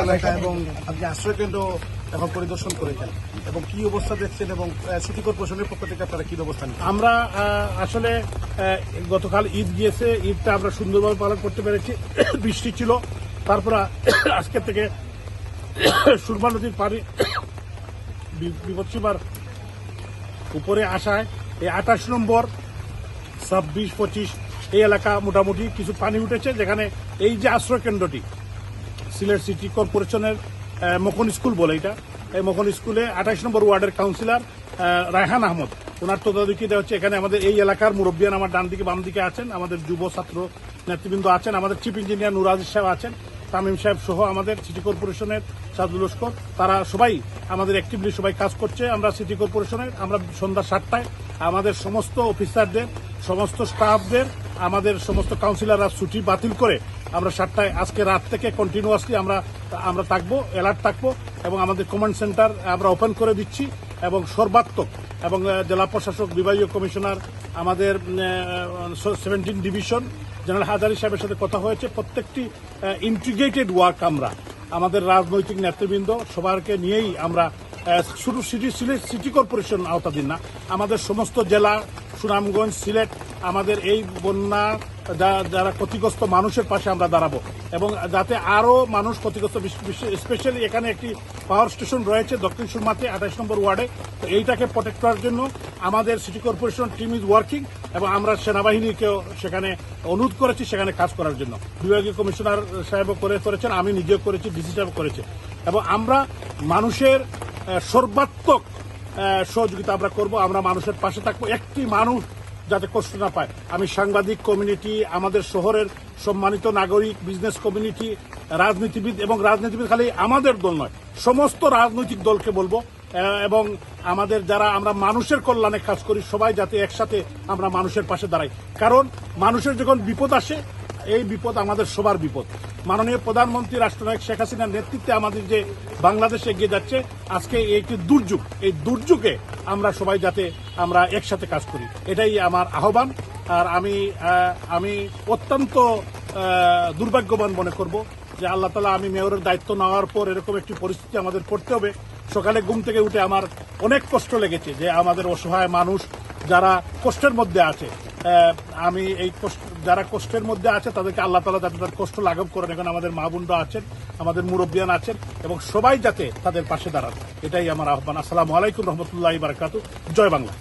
এলাকা এবং আপনি আশ্রয়কেন্দ্র এখন পরিদর্শন করেছেন এবং কি অবস্থা দেখছেন এবং সিটি কর্পোরেশনের পক্ষ থেকে আপনারা কি ব্যবস্থা নিচ্ছেন? আমরা আসলে গতকাল ঈদ গিয়েছে, ঈদটা আমরা সুন্দরভাবে পালন করতে পেরেছি। বৃষ্টি ছিল, তারপর আজকের থেকে সুরমা নদীর পানি বিপদসীমার উপরে আসায় এই 28 নম্বর 26, 25 এই এলাকা মোটামুটি কিছু পানি উঠেছে, যেখানে এই যে আশ্রয় কেন্দ্রটি সিলেট সিটি কর্পোরেশনের মখন স্কুল বলে, এটা এই মখন স্কুলে 28 নম্বর ওয়ার্ডের কাউন্সিলর রায়হান আহমদ, ওনার তদারকিতে হচ্ছে। এখানে আমাদের এই এলাকার মুরব্বিয়ান আমার ডান দিকে বাম দিকে আছেন, আমাদের যুব ছাত্র নেতৃবৃন্দ আছেন, আমাদের চিফ ইঞ্জিনিয়ার নুর আজিজ সাহেব আছেন, তামিম সাহেব সহ আমাদের সিটি কর্পোরেশনের সাদুল লস্কর, তারা সবাই আমাদের অ্যাক্টিভলি সবাই কাজ করছে। আমরা সিটি কর্পোরেশনের আমরা সন্ধ্যা 7টায় আমাদের সমস্ত অফিসারদের, সমস্ত স্টাফদের, আমাদের সমস্ত কাউন্সিলররা ছুটি বাতিল করে আমরা 7টায় আজকে রাত থেকে কন্টিনিউয়াসলি আমরা থাকবো, অ্যালার্ট থাকবো এবং আমাদের কমান্ড সেন্টার আমরা ওপেন করে দিচ্ছি এবং সর্বাত্মক এবং জেলা প্রশাসক, বিভাগীয় কমিশনার, আমাদের 17 ডিভিশন জেনারেল হাজারি সাহেবের সাথে কথা হয়েছে। প্রত্যেকটি ইন্টিগ্রেটেড ওয়ার্ক আমরা আমাদের রাজনৈতিক নেতৃবৃন্দ সবারকে নিয়েই আমরা শুধু সিটি কর্পোরেশন আওতাধীন না, আমাদের সমস্ত জেলা, সুনামগঞ্জ, সিলেট, আমাদের এই বন্যা যারা ক্ষতিগ্রস্ত মানুষের পাশে আমরা দাঁড়াবো এবং যাতে আরও মানুষ ক্ষতিগ্রস্ত, স্পেশালি এখানে একটি পাওয়ার স্টেশন রয়েছে দক্ষিণ সুরমাতে 28 নম্বর ওয়ার্ডে, তো এইটাকে প্রোটেক্ট করার জন্য আমাদের city corporation team is working এবং আমরা সেনাবাহিনীকেও সেখানে অনুরোধ করেছি সেখানে কাজ করার জন্য। বিভাগীয় কমিশনার সাহেবও করেছেন, আমি নিজেও করেছি, ডিসি সাহেব করেছে এবং আমরা মানুষের সর্বাত্মক সহযোগিতা আমরা করব। আমরা মানুষের পাশে থাকবো, একটি মানুষ যাতে কষ্ট না পায়। আমি সাংবাদিক কমিউনিটি, আমাদের শহরের সম্মানিত নাগরিক, বিজনেস কমিউনিটি, রাজনীতিবিদ এবং রাজনীতিবিদ খালি আমাদের দল নয়, সমস্ত রাজনৈতিক দলকে বলবো এবং আমাদের যারা আমরা মানুষের কল্যাণে কাজ করি সবাই যাতে একসাথে আমরা মানুষের পাশে দাঁড়াই। কারণ মানুষের যখন বিপদ আসে, এই বিপদ আমাদের সবার বিপদ। মাননীয় প্রধানমন্ত্রী রাষ্ট্রনায়ক শেখ হাসিনার নেতৃত্বে আমাদের যে বাংলাদেশ এগিয়ে যাচ্ছে, আজকে একটি দুর্যোগ, এই দুর্যোগে আমরা সবাই যাতে আমরা একসাথে কাজ করি, এটাই আমার আহ্বান। আর আমি অত্যন্ত দুর্ভাগ্যবান মনে করব যে আল্লাহ তাআলা, আমি মেয়রের দায়িত্ব নেওয়ার পর এরকম একটি পরিস্থিতি আমাদের পড়তে হবে। সকালে ঘুম থেকে উঠে আমার অনেক কষ্ট লেগেছে যে আমাদের অসহায় মানুষ যারা কষ্টের মধ্যে আছে, আমি এই যারা কষ্টের মধ্যে আছে তাদেরকে আল্লাহ তাআলা যাতে তার কষ্ট লাঘব করেন। এখন আমাদের মা বোনরা আছেন, আমাদের মুরব্বিয়ান আছেন এবং সবাই যাতে তাদের পাশে দাঁড়ান, এটাই আমার আহ্বান। আসসালামু আলাইকুম রহমতুল্লাহি বারাকাতুহু। জয় বাংলা।